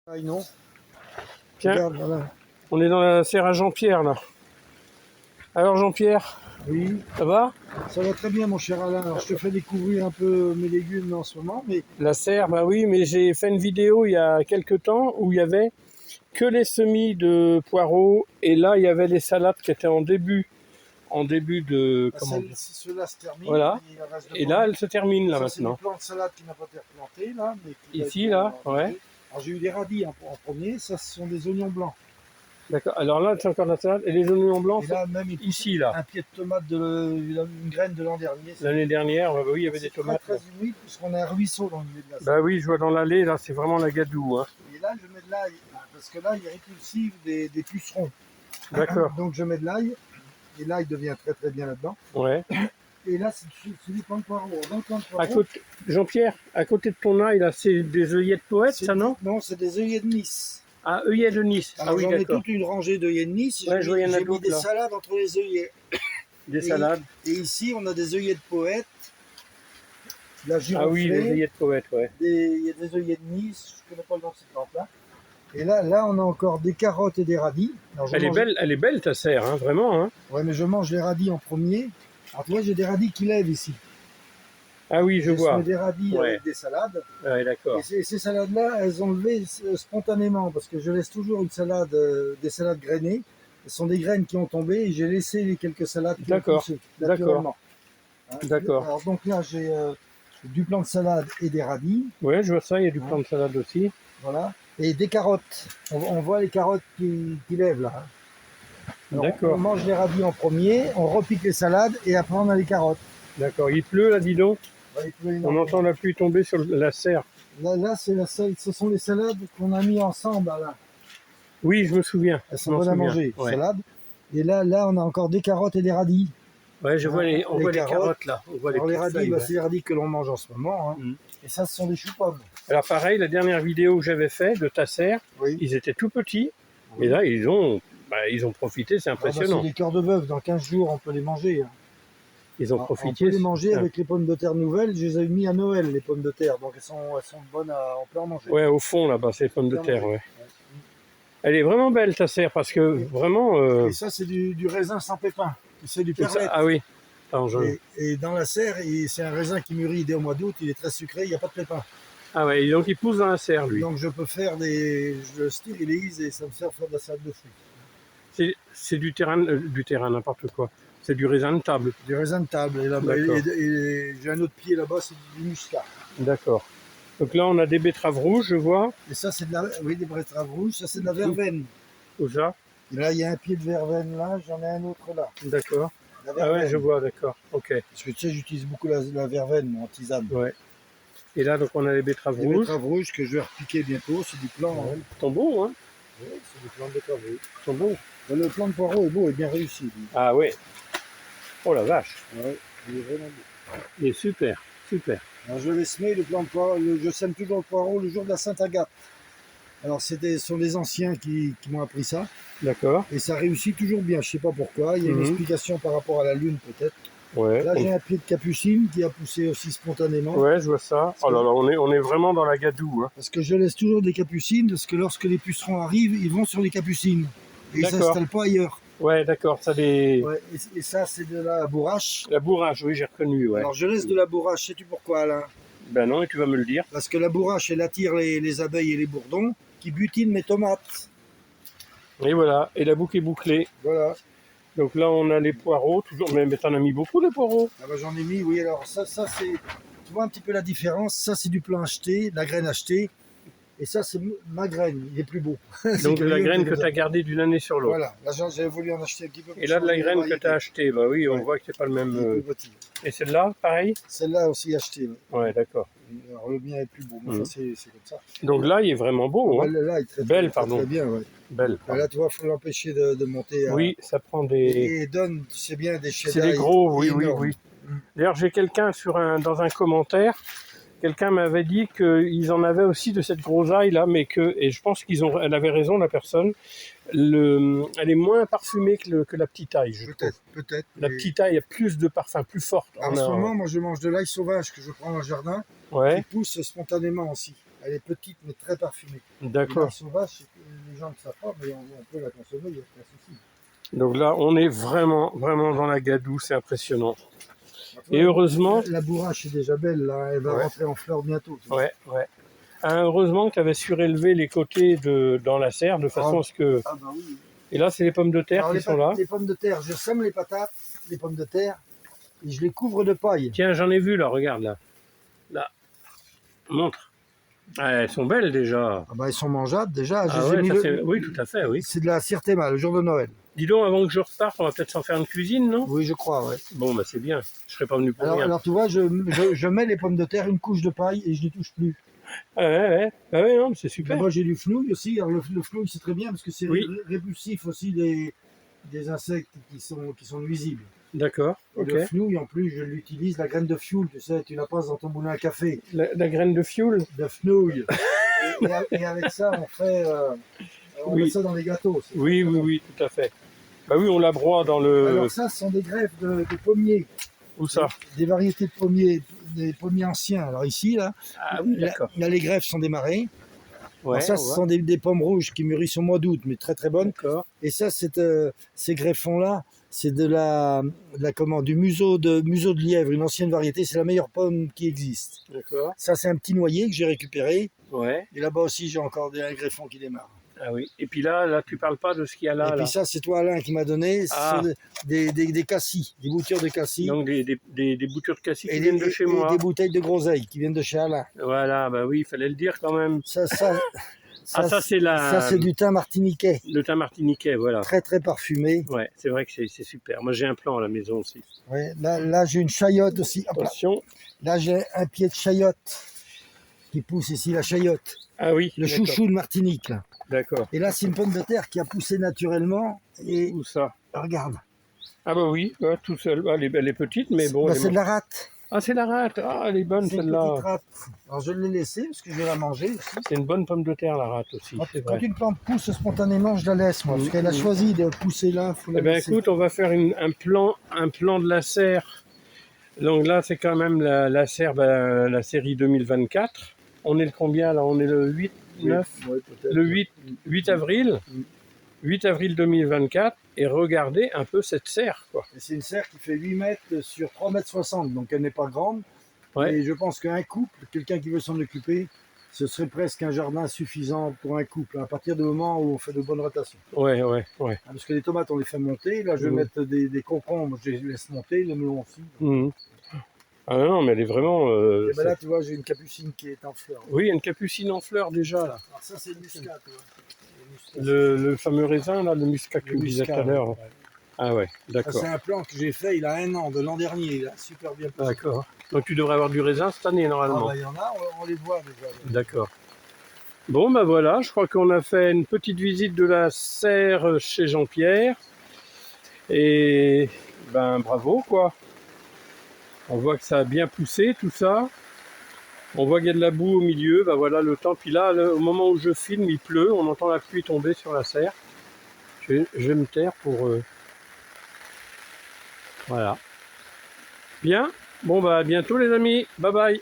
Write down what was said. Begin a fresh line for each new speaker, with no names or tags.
Ah non.
Tiens,
Regarde, voilà.
on est dans la serre à Jean-Pierre là. Alors Jean-Pierre,
Oui,
ça va?
ça va très bien mon cher Alain. Alors, je te fais découvrir un peu mes légumes en ce moment, mais
La serre, bah oui, mais j'ai fait une vidéo il y a quelques temps où il y avait que les semis de poireaux et là il y avait les salades qui étaient en début de comment dire.
cela se termine.
Voilà.
Il reste de
Et
pommes.
là elle se termine là
Ça, c'est du
maintenant.
plant de salade qui n'a pas été replanté là, mais qui va
Ici
être
là, ouais.
replanté. Alors j'ai eu des radis en premier, ça ce sont des oignons blancs.
D'accord. Alors là c'est encore la salade et les oignons blancs
Et là même il pousse
ici là.
un pied de tomate une graine de l'an dernier.
L'année dernière, bah oui, il y avait des tomates.
C'est très humide puisqu'on a un ruisseau dans le milieu de la
Bah oui, je vois dans l'allée là, c'est vraiment la gadoue. Hein.
Et là je mets de l'ail, parce que là il est répulsif des pucerons.
D'accord.
Donc je mets de l'ail, et l'ail devient très très bien là-dedans.
Ouais.
Et là c'est du plant de poireau. Dans le plant de
À
poireau,
côté, Jean-Pierre, à côté de ton ail, là, c'est des œillets de poète, ça, non?
non, c'est des œillets de Nice.
Ah, œillets de Nice.
Alors
Ah oui,
j'en ai
d'accord.
toute une rangée d'œillets de Nice.
Ouais, je vois, il y en a
J'ai mis
d'autres,
des
là.
salades entre les œillets.
Des salades.
Et ici on a des œillets de poète, de la
Ah
giroflée,
oui, les œillets de poète, ouais.
il y a des œillets de Nice, je ne connais pas le nom de cette plante-là. Et là on a encore des carottes et des radis. Alors,
Elle est belle ta serre, hein, vraiment. Hein.
Ouais, mais je mange les radis en premier. Alors tu vois, j'ai des radis qui lèvent ici.
Ah oui, je vois.
Des radis
Ouais.
avec des salades.
Ouais, d'accord.
Et ces salades-là, elles ont levé spontanément parce que je laisse toujours une salade, des salades grainées. Ce sont des graines qui ont tombé et j'ai laissé les quelques salades qui ont poussé naturellement. Hein.
D'accord.
Alors donc là, j'ai du plant de salade et des radis.
Ouais, je vois ça, il y a du plant de salade aussi.
Voilà. Et des carottes. On voit les carottes qui lèvent là.
D'accord.
On mange les radis en premier, on repique les salades et après on a les carottes.
D'accord. Il pleut là, dis donc.
Ouais,
On entend la pluie tomber sur la serre.
Là c'est ce sont les salades qu'on a mis ensemble là.
Oui, je me souviens.
Elles sont bonnes à manger,
ouais.
salades. Et là, on a encore des carottes et des radis.
Ouais, je vois on voit les carottes là. On voit
alors les radis,
feuilles,
c'est les radis que l'on mange en ce moment. Hein. Et ça, ce sont des choux-pommes.
Alors pareil, la dernière vidéo que j'avais fait de ta serre, ils étaient tout petits. Et là, ils ont profité, c'est impressionnant.
C'est des cœurs de bœuf, dans 15 jours, on peut les manger. Hein.
Ils ont profité.
On peut les manger avec les pommes de terre nouvelles. Je les ai mis à Noël, les pommes de terre. Donc elles sont bonnes, on peut en manger.
Ouais, au fond là-bas, c'est les pommes de terre. Ouais. Elle est vraiment belle ta serre parce que vraiment.
Et ça, c'est du raisin sans pépins. C'est du perlette.
Ah oui.
Et dans la serre, c'est un raisin qui mûrit dès au mois d'août. Il est très sucré, il n'y a pas de pépins.
Ah ouais, donc il pousse dans la serre lui.
Donc je peux faire je le stérilise et ça me sert à faire de la salade de fruits.
C'est du terrain n'importe quoi. C'est du raisin de table.
Du raisin de table. Et j'ai un autre pied là-bas, c'est du muscat.
D'accord. Donc là, on a des betteraves rouges, je vois.
Et ça, c'est des betteraves rouges. Ça, c'est de la verveine.
Où ça?
Et là, il y a un pied de verveine là, j'en ai un autre là.
D'accord. Ah ouais, je vois, d'accord. Ok.
Parce que tu sais, j'utilise beaucoup la verveine en tisane.
Ouais. Et là, donc, on a les betteraves rouges.
Les betteraves rouges que je vais repiquer bientôt. C'est du plant.
Ouais. Ils sont beaux, hein?
Oui, c'est du plant de betteraves rouges.
Ils sont beaux.
Le plant de poireau est beau et bien réussi. Lui.
Ah ouais. Oh la vache.
Ouais, il est vraiment beau.
Il est super, super.
Alors, je vais semer le plant de poireau. Je sème toujours le poireau le jour de la Sainte-Agathe. Alors, ce sont les anciens qui m'ont appris ça.
D'accord.
Et ça réussit toujours bien. Je ne sais pas pourquoi. Il y a une explication par rapport à la lune, peut-être.
Ouais.
Là, j'ai un pied de capucine qui a poussé aussi spontanément.
Ouais, je vois ça. Oh là là, on est vraiment dans la gadoue. Hein.
Parce que je laisse toujours des capucines, parce que lorsque les pucerons arrivent, ils vont sur les capucines. Et ils ne s'installent pas ailleurs.
Ouais, d'accord. Ça des...
Ouais, et ça, c'est de la bourrache.
La bourrache, oui, j'ai reconnu. Ouais.
Alors, je laisse de la bourrache. Sais-tu pourquoi, Alain?
Ben non, et tu vas me le dire.
Parce que la bourrache, elle attire les abeilles et les bourdons qui butinent mes tomates.
Et voilà. Et la boucle est bouclée.
Voilà.
Donc là, on a les poireaux, toujours. Mais t'en as mis beaucoup, les poireaux.
Ah ben, j'en ai mis, oui. Alors, ça c'est... Tu vois un petit peu la différence. Ça, c'est du plant acheté, la graine achetée. Et ça, c'est ma graine. Il est plus beau.
Donc la graine que tu as gardée d'une année sur l'autre.
Voilà. Là, j'avais voulu en acheter un petit peu.
Et là, de la graine que tu as achetée, bah oui, on voit que c'est pas le même. Et celle-là, pareil?
Celle-là aussi achetée.
Ouais, d'accord.
Alors, le mien est plus beau, mais c'est comme ça.
Donc là, il est vraiment beau. Hein.
Là, il est très
belle, pardon.
Très bien, ouais.
Belle.
Là, tu vois, il faut l'empêcher de monter.
Oui, ça prend des...
Et donne, c'est bien, des cheddar.
C'est des gros, oui. D'ailleurs, j'ai quelqu'un dans un commentaire, quelqu'un m'avait dit qu'ils en avaient aussi de cette grosaille là, mais et je pense elle avait raison, la personne, elle est moins parfumée que la petite ail, je trouve.
Peut-être.
La petite ail a plus de parfum, plus forte.
En ce moment, moi, je mange de l'ail sauvage que je prends dans le jardin, qui pousse spontanément aussi. Elle est petite mais très parfumée.
D'accord.
La sauvage, les gens ne savent pas, mais on peut la consommer, il n'y a pas de souci.
Donc là, on est vraiment, vraiment dans la gadoue, c'est impressionnant. Et heureusement...
La bourrache est déjà belle, là. Elle va rentrer en fleurs bientôt.
Ouais. Ah, heureusement que tu avais surélevé les côtés dans la serre, de façon à ce que...
Ah bah oui.
Et là, c'est les pommes de terre qui sont là.
Les pommes de terre, je sème les patates, les pommes de terre, et je les couvre de paille.
Tiens, j'en ai vu là, regarde là. Là. Montre. Ah, elles sont belles déjà.
Ah bah, elles sont mangeables déjà.
Ah ouais, oui, tout à fait, oui.
C'est de la Sirtema, le jour de Noël.
Dis donc, avant que je reparte, on va peut-être s'en faire une cuisine, non?
Oui, je crois, ouais.
Bon, bah c'est bien. Je serais pas venu pour rien.
Alors tu vois, je mets les pommes de terre, une couche de paille, et je ne les touche plus.
Ah ouais, non, mais c'est super.
Mais moi, j'ai du fenouil aussi. Alors, le fenouil, c'est très bien, parce que c'est répulsif aussi des insectes qui sont nuisibles.
D'accord, ok.
Le fenouil, en plus, je l'utilise, la graine de fioul, tu sais, tu la passes dans ton moulin à café.
La graine de fioul?
De fenouil. et avec ça, on met ça dans les gâteaux.
Oui, tout à fait. Bah oui, on la broie dans le...
Alors ça, ce sont des greffes de pommiers.
Où ça?
Des variétés de pommiers, des pommiers anciens. Alors ici, là, là les greffes sont démarrées. Ouais, ça, ce sont des pommes rouges qui mûrissent au mois d'août, mais très très bonnes. Et ça, ces greffons-là, c'est du museau de lièvre, une ancienne variété. C'est la meilleure pomme qui existe.
D'accord.
Ça, c'est un petit noyer que j'ai récupéré.
Ouais.
Et là-bas aussi, j'ai encore un greffon qui démarre.
Ah oui. Et puis là, tu parles pas de ce qu'il y a là.
Et puis ça, c'est toi, Alain, qui m'a donné.
Ah.
Des cassis, des boutures de cassis.
Donc des boutures de cassis qui viennent de chez moi.
Et des bouteilles de groseille qui viennent de chez Alain.
Voilà, bah oui, il fallait le dire quand même.
Ça
Ça,
c'est du thym martiniquais.
Le thym martiniquais, voilà.
Très très parfumé.
Ouais, c'est vrai que c'est super. Moi, j'ai un plan à la maison aussi.
Ouais, là j'ai une chayotte aussi.
Attention.
Là, j'ai un pied de chayotte qui pousse ici, la chayotte.
Ah oui.
Le chouchou de Martinique, là.
D'accord.
Et là, c'est une pomme de terre qui a poussé naturellement. Et
où ça?
Regarde.
Ah bah oui, tout seul. Elle est petite, mais bon.
C'est de la rate.
Ah, c'est la rate. Ah, elle est bonne celle-là.
Alors je l'ai laissée parce que je vais la manger aussi.
C'est une bonne pomme de terre, la rate aussi.
Quand une plante pousse spontanément, je la laisse, moi. Parce qu'elle a choisi de pousser là.
Eh bien, écoute, on va faire un plan de la serre. Donc là, c'est quand même la serre, la série 2024. On est le combien là? On est le 8, 9, le 8 avril. 8 avril 2024, et regardez un peu cette serre, quoi.
C'est une serre qui fait 8 mètres sur 3 mètres 60, donc elle n'est pas grande.
Ouais.
Et je pense qu'un couple, quelqu'un qui veut s'en occuper, ce serait presque un jardin suffisant pour un couple, à partir du moment où on fait de bonnes rotations.
Ouais.
Parce que les tomates, on les fait monter. Là, je vais mettre des concombres, je les laisse monter, les melons aussi.
Ah non, mais elle est vraiment...
et ben là, tu vois, j'ai une capucine qui est en fleurs.
Oui, il y a une capucine en fleurs déjà, là.
Alors ça, c'est le muscat,
le fameux raisin, là, le muscat que tu me disais tout à l'heure. Ouais. Ah ouais, d'accord.
C'est un plan que j'ai fait il a 1 an, de l'an dernier. Il a super bien poussé.
D'accord. Donc tu devrais avoir du raisin cette année, normalement.
Ah bah, il y en a, on les voit déjà.
D'accord. Bon, ben voilà, je crois qu'on a fait une petite visite de la serre chez Jean-Pierre. Et ben bravo, quoi. On voit que ça a bien poussé, tout ça. On voit qu'il y a de la boue au milieu, ben voilà le temps. Puis là, au moment où je filme, il pleut, on entend la pluie tomber sur la serre. Je vais me taire pour... Voilà. Bien. Bon, bah à bientôt les amis. Bye bye.